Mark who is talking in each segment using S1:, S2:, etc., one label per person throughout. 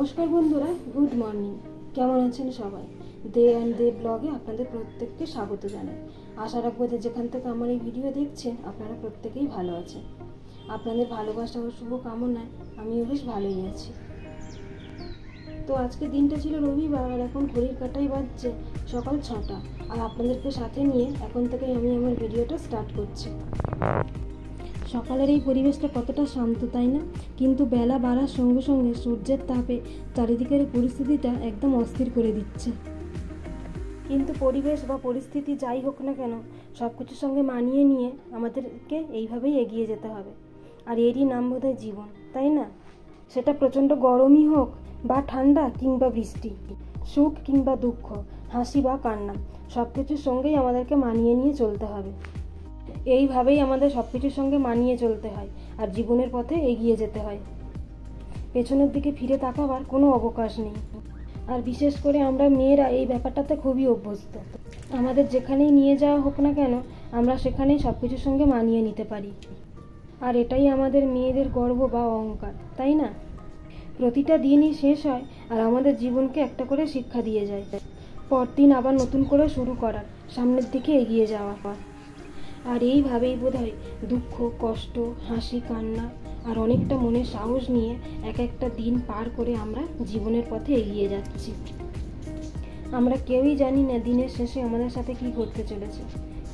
S1: নমস্কার বন্ধুরা, good morning. কেমন আছেন সবাই? দে অ্যান্ড দে ব্লগে আপনাদের প্রত্যেককে স্বাগত জানাই। আশা রাখবো যে যেখান থেকে আমার এই ভিডিও দেখছেন আপনারা প্রত্যেকেই ভালো আছেন। আপনাদের ভালোবাসা ও শুভকামনায় আমিও বেশ ভালোই আছি। তো আজকে দিনটা ছিল রবিবার, আর এখন ঘড়ির কাঁটাই বাজছে সকাল 6টা। আর আপনাদেরকে সাথে নিয়ে এখন থেকেই আমি আমার ভিডিওটা স্টার্ট করছি। সকালের এই পরিবেশটা কতটা শান্ত, তাই না? কিন্তু বেলা বাড়ার সঙ্গে সঙ্গে সূর্যের তাপে চারিদিকের পরিস্থিতিটা একদম অস্থির করে দিচ্ছে। কিন্তু পরিবেশ বা পরিস্থিতি যাই হোক না কেন, সব কিছুর সঙ্গে মানিয়ে নিয়ে আমাদেরকে এইভাবেই এগিয়ে যেতে হবে। আর এরই নাম বোধহয় জীবন, তাই না? সেটা প্রচণ্ড গরমই হোক বা ঠান্ডা কিংবা বৃষ্টি, সুখ কিংবা দুঃখ, হাসি বা কান্না, সব কিছুর সঙ্গেই আমাদেরকে মানিয়ে নিয়ে চলতে হবে। এইভাবেই আমাদের সব কিছুর সঙ্গে মানিয়ে চলতে হয় আর জীবনের পথে এগিয়ে যেতে হয়। পেছনের দিকে ফিরে তাকাবার কোনো অবকাশ নেই। আর বিশেষ করে আমরা মেয়েরা এই ব্যাপারটাতে খুবই অভ্যস্ত। আমাদের যেখানেই নিয়ে যাওয়া হোক না কেন, আমরা সেখানেই সব কিছুর সঙ্গে মানিয়ে নিতে পারি। আর এটাই আমাদের মেয়েদের গর্ব বা অহংকার, তাই না? প্রতিটা দিনই শেষ হয় আর আমাদের জীবনকে একটা করে শিক্ষা দিয়ে যায়। পরদিন আবার নতুন করে শুরু করার, সামনের দিকে এগিয়ে যাওয়া। আর এইভাবেই বোধহয় দুঃখ, কষ্ট, হাসি, কান্না আর অনেকটা মনের সাহস নিয়ে এক একটা দিন পার করে আমরা জীবনের পথে এগিয়ে যাচ্ছি। আমরা কেউই জানি না দিনের শেষে আমাদের সাথে কী ঘটতে চলেছে,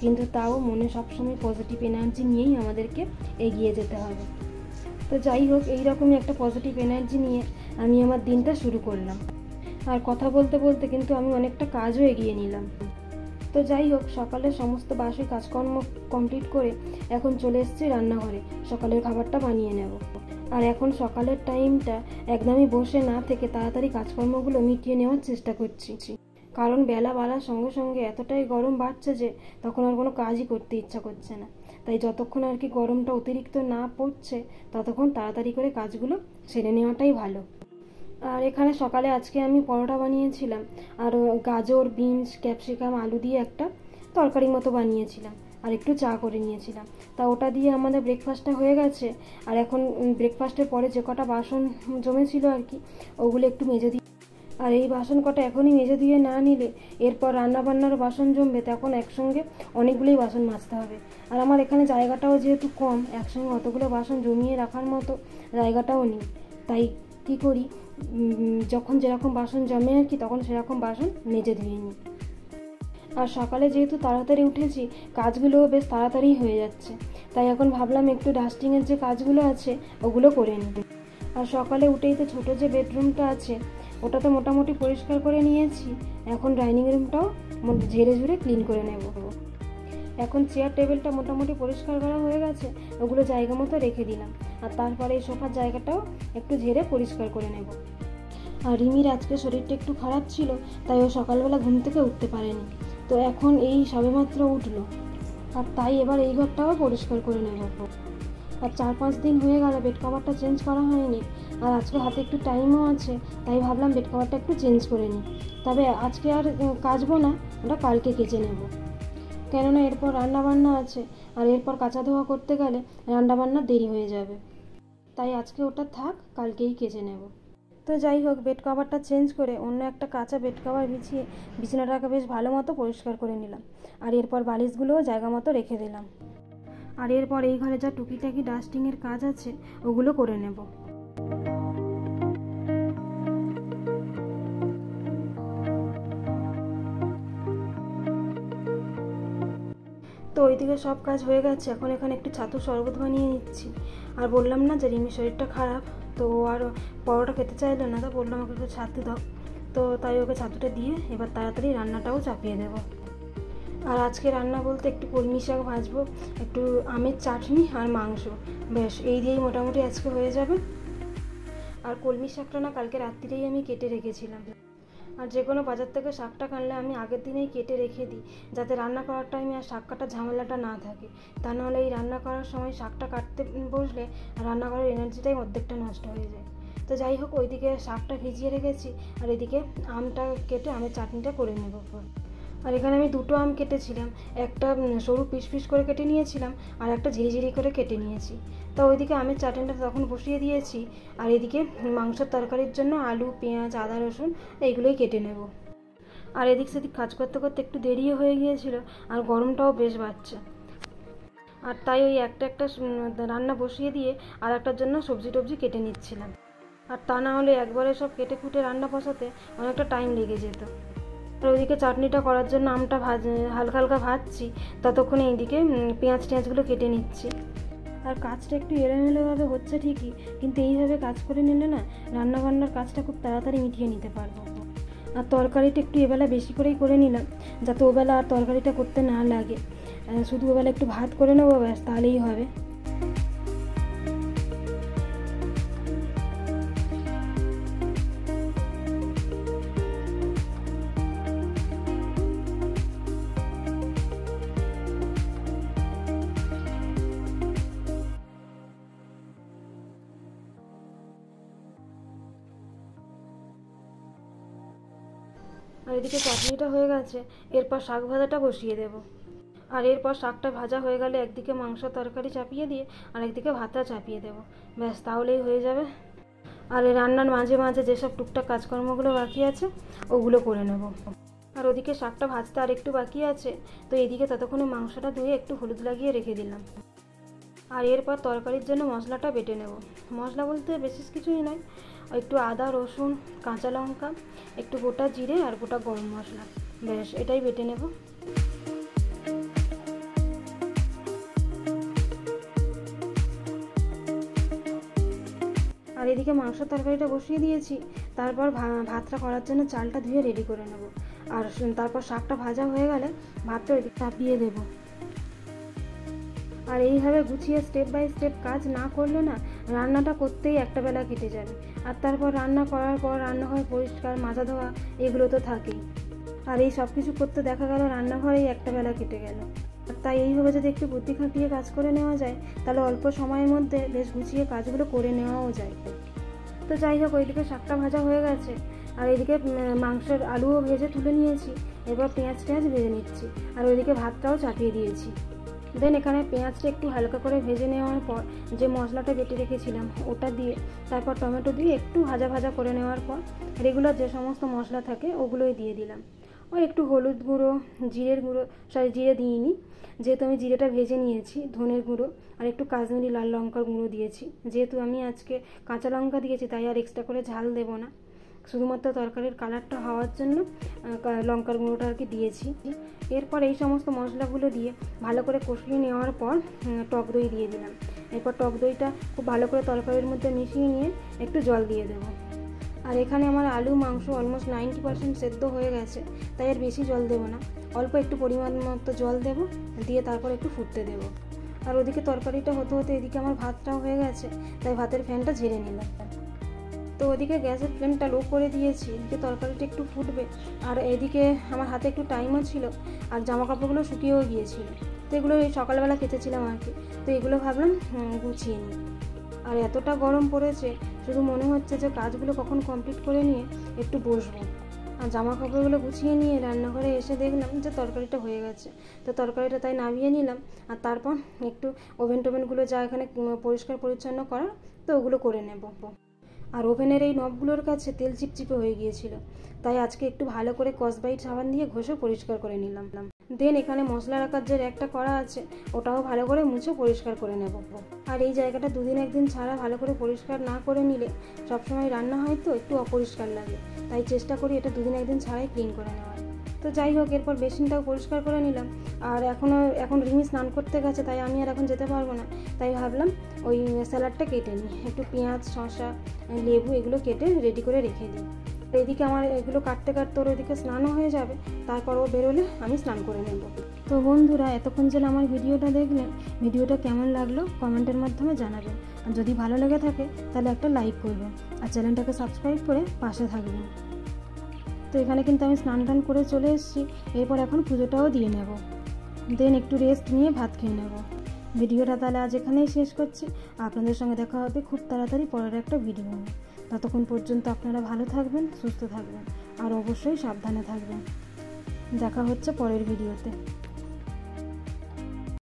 S1: কিন্তু তাও মনে সবসময় পজিটিভ এনার্জি নিয়েই আমাদেরকে এগিয়ে যেতে হবে। তো যাই হোক, এইরকমই একটা পজিটিভ এনার্জি নিয়ে আমি আমার দিনটা শুরু করলাম। আর কথা বলতে বলতে কিন্তু আমি অনেকটা কাজও এগিয়ে নিলাম। তো যাই হোক, সকালের সমস্ত বাসি কাজকর্ম কমপ্লিট করে এখন চলে এসেছি রান্নাঘরে সকালের খাবারটা বানিয়ে নেব। আর এখন সকালের টাইমটা একদমই বসে না থেকে তাড়াতাড়ি কাজকর্মগুলো মিটিয়ে নেওয়ার চেষ্টা করছি, কারণ বেলা বাড়ার সঙ্গে সঙ্গে এতটাই গরম বাড়ছে যে তখন আর কোনো কাজই করতে ইচ্ছা করছে না। তাই যতক্ষণ আর কি গরমটা অতিরিক্ত না পড়ছে ততক্ষণ তাড়াতাড়ি করে কাজগুলো সেরে নেওয়াটাই ভালো। আর এখানে সকালে আজকে আমি পরোটা বানিয়েছিলাম, আর গাজর, বিনস, ক্যাপসিকাম, আলু দিয়ে একটা তরকারি মতো বানিয়েছিলাম, আর একটু চা করে নিয়েছিলাম। তা ওটা দিয়ে আমাদের ব্রেকফাস্টটা হয়ে গেছে। আর এখন ব্রেকফাস্টের পরে যে কটা বাসন জমেছিল আর কি, ওগুলো একটু মেজে দিই। আর এই বাসন কটা এখনই মেজে দিয়ে না নিলে এরপর রান্নাবান্নার বাসন জমবে, তখন একসঙ্গে অনেকগুলোই বাসন মাজতে হবে। আর আমার এখানে জায়গাটাও যেহেতু কম, একসঙ্গে অতগুলো বাসন জমিয়ে রাখার মতো জায়গাটাও নেই। তাই কী করি, যখন যেরকম বাসন জমে আর কি, তখন সেরকম বাসন মেজে ধুয়ে নিই। আর সকালে যেহেতু তাড়াতাড়ি উঠেছি, কাজগুলোও বেশ তাড়াতাড়ি হয়ে যাচ্ছে। তাই এখন ভাবলাম একটু ডাস্টিংয়ের যে কাজগুলো আছে ওগুলো করে নিই। আর সকালে উঠেই তো ছোটো যে বেডরুমটা আছে ওটা তো মোটামুটি পরিষ্কার করে নিয়েছি। এখন ডাইনিং রুমটাও ঝেড়ে ঝুড়ে ক্লিন করে নেব। এখন চেয়ার টেবিলটা মোটামুটি পরিষ্কার করা হয়ে গেছে, ওগুলো জায়গা মতো রেখে দিলাম। আর তারপরে এই সোফার জায়গাটাও একটু ঝেড়ে পরিষ্কার করে নেব। আর রিমির আজকে শরীরটা একটু খারাপ ছিল, তাই ও সকালবেলা ঘুম থেকে উঠতে পারেনি। তো এখন এই সবেমাত্র উঠলো, আর তাই এবার এই ঘরটাও পরিষ্কার করে নেব। আর 4-5 দিন হয়ে গেল বেড কভারটা চেঞ্জ করা হয়নি। আর আজকে হাতে একটু টাইমও আছে, তাই ভাবলাম বেড কভারটা একটু চেঞ্জ করে নিই। তবে আজকে আর কাচবো না, ওটা কালকে কেচে নেব। কেননা এরপর রান্নাবান্না আছে, আর এরপর কাচা ধোয়া করতে গেলে রান্নাবান্না দেরি হয়ে যাবে। তাই আজকে ওটা থাক, কালকেই কেচে নেব। তো যাই হোক, বেড কভারটা চেঞ্জ করে অন্য একটা কাঁচা বেড কভার বিছিয়ে বিছানাটাকে বেশ ভালো মতো পরিষ্কার করে নিলাম। আর এরপর বালিশগুলোও জায়গা মতো রেখে দিলাম। আর এরপর এই ঘরে যা টুকিটাকি ডাস্টিংয়ের কাজ আছে ওগুলো করে নেব। তো ওইদিকে সব কাজ হয়ে গেছে, এখন এখানে একটু ছাতুর শরবত বানিয়ে নিচ্ছি। আর বললাম না যে রিমির শরীরটা খারাপ, তো ও আর পরোটা খেতে চাইলো না, তো বললাম ওকে একটু ছাতু দাও। তো তাই ওকে ছাতুটা দিয়ে এবার তাড়াতাড়ি রান্নাটাও চাপিয়ে দেবো। আর আজকে রান্না বলতে একটু কলমি শাক ভাজবো, একটু আমের চাটনি আর মাংস, বেশ এই দিয়েই মোটামুটি আজকে হয়ে যাবে। আর কলমি শাকটা না কালকে রাত্রিরেই আমি কেটে রেখেছিলাম। আর যে কোনো বাজার থেকে শাকটা কাটলে আমি আগের দিনেই কেটে রেখে দিই, যাতে রান্না করার টাইমে আর শাক কাটার ঝামেলাটা না থাকে। তা নাহলে এই রান্না করার সময় শাকটা কাটতে বসলে রান্না করার এনার্জিটাই অর্ধেকটা নষ্ট হয়ে যায়। তো যাই হোক, ওইদিকে শাকটা ভিজিয়ে রেখেছি, আর এদিকে আমটা কেটে আমের চাটনিটা করে নেব। আর এখানে আমি দুটো আম কেটেছিলাম, একটা সরু পিস পিস করে কেটে নিয়েছিলাম আর একটা ঝিরিঝিরি করে কেটে নিয়েছি। তো ওইদিকে আমের চাটনিটা তখন বসিয়ে দিয়েছি, আর এদিকে মাংসের তরকারির জন্য আলু, পেঁয়াজ, আদা, রসুন এইগুলোই কেটে নেব। আর এদিক সেদিক কাজ করতে করতে একটু দেরিও হয়ে গিয়েছিল, আর গরমটাও বেশ বাড়ছে, আর তাই ওই একটা রান্না বসিয়ে দিয়ে আর একটার জন্য সবজি টবজি কেটে নিচ্ছিলাম। আর তা না হলে একবারে সব কেটে কুটে রান্না বসাতে অনেকটা টাইম লেগে যেত। আর ওইদিকে চাটনিটা করার জন্য আমটা হালকা হালকা ভাজছি, ততক্ষণে এইদিকে পেঁয়াজ টেঁয়াজগুলো কেটে নিচ্ছি। আর কাজটা একটু এলোমেলোভাবে হচ্ছে ঠিকই, কিন্তু এইভাবে কাজ করে নিলে না রান্নাবান্নার কাজটা খুব তাড়াতাড়ি মিটিয়ে নিতে পারবো। আর তরকারিটা একটু এবেলা বেশি করেই করে নিলাম, যাতে ওবেলা আর তরকারিটা করতে না লাগে। শুধু ওবেলা একটু ভাত করে নেবো, ব্যাস, তাহলেই হবে। আর এদিকে চাটনিটা হয়ে গেছে, এরপর শাক ভাজাটা বসিয়ে দেব। আর এরপর শাকটা ভাজা হয়ে গেলে একদিকে মাংস তরকারি চাপিয়ে দিয়ে আর একদিকে ভাতটা চাপিয়ে দেব, ব্যাস, তাহলেই হয়ে যাবে। আর এই রান্নার মাঝে মাঝে যেসব টুকটাক কাজকর্মগুলো বাকি আছে ওগুলো করে নেব। আর ওদিকে শাকটা ভাজতে আর একটু বাকি আছে, তো এদিকে ততক্ষণে মাংসটা ধুয়ে একটু হলুদ লাগিয়ে রেখে দিলাম। আর এরপর তরকারির জন্য মশলাটা বেটে নেব। মশলা বলতে বিশেষ কিছুই নয়, একটু আদা, রসুন, কাঁচা লঙ্কা, একটু গোটা জিরে আর গোটা গরম মশলা, ব্যাস, এটাই বেটে নেব। আর এদিকে মাংস তরকারিটা বসিয়ে দিয়েছি, তারপর ভাতটা করার জন্য চালটা ধুয়ে রেডি করে নেব। আর তারপর শাকটা ভাজা হয়ে গেলে ভাতটা ওইদিকে চাপিয়ে দেবো। আর এইভাবে গুছিয়ে স্টেপ বাই স্টেপ কাজ না করলে না রান্নাটা করতেই একটা বেলা কেটে যাবে। আর তারপর রান্না করার পর রান্নাঘর পরিষ্কার, মাজা ধোয়া এগুলো তো থাকেই। আর এই সব কিছু করতে দেখা গেল রান্নাঘরেই একটা বেলা কেটে গেল। তাই এইভাবে যদি একটু বুদ্ধি খাটিয়ে কাজ করে নেওয়া যায়, তাহলে অল্প সময়ের মধ্যে বেশ গুছিয়ে কাজগুলো করে নেওয়াও যায়। তো যাই হোক, ওইদিকে শাকটা ভাজা হয়ে গেছে, আর এইদিকে মাংসের আলুও ভেজে তুলে নিয়েছি। এবার পেঁয়াজ ভেজে নিচ্ছি, আর ওইদিকে ভাতটাও চাপিয়ে দিয়েছি। দেন এখানে পেঁয়াজটা একটু হালকা করে ভেজে নেওয়ার পর যে মশলাটা বেটে রেখেছিলাম ওটা দিয়ে, তারপর টমেটো দিয়ে একটু ভাজা করে নেওয়ার পর রেগুলার যে সমস্ত মশলা থাকে ওগুলোই দিয়ে দিলাম। ওই একটু হলুদ গুঁড়ো, জিরে দিইনি, যেহেতু আমি জিরেটা ভেজে নিয়েছি, ধনের গুঁড়ো আর একটু কাশ্মীরি লাল লঙ্কার গুঁড়ো দিয়েছি। যেহেতু আমি আজকে কাঁচা লঙ্কা দিয়েছি তাই আর এক্সট্রা করে ঝাল দেব না, শুধুমাত্র তরকারির কালারটা হওয়ার জন্য লঙ্কার গুঁড়োটা আর কি দিয়েছি। এরপর এই সমস্ত মশলাগুলো দিয়ে ভালো করে কষিয়ে নেওয়ার পর টক দই দিয়ে দিলাম। এরপর টক দইটা খুব ভালো করে তরকারির মধ্যে মিশিয়ে নিয়ে একটু জল দিয়ে দেবো। আর এখানে আমার আলু মাংস অলমোস্ট 90% সেদ্ধ হয়ে গেছে, তাই আর বেশি জল দেবো না, অল্প একটু পরিমাণ মতো জল দেবো, দিয়ে তারপর একটু ফুটতে দেবো। আর ওদিকে তরকারিটা হতে হতে এদিকে আমার ভাতটাও হয়ে গেছে, তাই ভাতের ফ্যানটা ঝেড়ে নিলাম। তো ওদিকে গ্যাসের ফ্লেমটা লো করে দিয়েছি, এদিকে তরকারিটা একটু ফুটবে, আর এদিকে আমার হাতে একটু টাইমও ছিল, আর জামা কাপড়গুলো শুকিয়েও গিয়েছিল। তো এগুলো এই সকালবেলা কেচেছিলাম আর কি, তো এগুলো ভাবলাম গুছিয়ে নিই। আর এতটা গরম পড়েছে, শুধু মনে হচ্ছে যে কাজগুলো কখন কমপ্লিট করে নিয়ে একটু বসবো। আর জামা কাপড়গুলো গুছিয়ে নিয়ে রান্নাঘরে এসে দেখলাম যে তরকারিটা হয়ে গেছে, তো তরকারিটা তাই নামিয়ে নিলাম। আর তারপর একটু ওভেনগুলো যা এখানে পরিষ্কার পরিচ্ছন্ন করার, তো ওগুলো করে নেব। আর ওভেনের এই নবগুলোর কাছে তেল চিপচিপে হয়ে গিয়েছিল, তাই আজকে একটু ভালো করে স্কচব্রাইট সাবান দিয়ে ঘষে পরিষ্কার করে নিলাম। দেন এখানে মশলা রাখার যে র্যাকটা করা আছে ওটাও ভালো করে মুছে পরিষ্কার করে নেব। আর এই জায়গাটা দুদিন একদিন ছাড়া ভালো করে পরিষ্কার না করে নিলে সবসময় রান্না হয় তো একটু অপরিষ্কার লাগে, তাই চেষ্টা করি এটা দুদিন একদিন ছাড়াই ক্লিন করে নেওয়ার। তো যাই হোক, এরপর বেসিনটাও পরিষ্কার করে নিলাম। আর এখন রিমি স্নান করতে গেছে, তাই আমি আর এখন যেতে পারবো না, তাই ভাবলাম ওই স্যালাডটা কেটে নিই, একটু পেঁয়াজ, শসা, লেবু এগুলো কেটে রেডি করে রেখে দিই। এদিকে আমার এগুলো কাটতে ওর ওইদিকে স্নানও হয়ে যাবে, তারপর ও বেরোলে আমি স্নান করে নেব। তো বন্ধুরা, এতক্ষণ যেন আমার ভিডিওটা দেখলেন, ভিডিওটা কেমন লাগলো কমেন্টের মাধ্যমে জানাবেন। আর যদি ভালো লেগে থাকে তাহলে একটা লাইক করবেন, আর চ্যানেলটাকে সাবস্ক্রাইব করে পাশে থাকবেন। তো এখানে কিন্তু আমি স্নান টান করে চলে এসেছি, এরপর এখন পুজোটাও দিয়ে নেব, দেন একটু রেস্ট নিয়ে ভাত খেয়ে নেব। ভিডিওটা তাহলে আজ এখানেই শেষ করছি। আপনাদের সঙ্গে দেখা হবে খুব তাড়াতাড়ি পরের একটা ভিডিও নিয়ে। ততক্ষণ পর্যন্ত আপনারা ভালো থাকবেন, সুস্থ থাকবেন, আর অবশ্যই সাবধানে থাকবেন। দেখা হচ্ছে পরের ভিডিওতে।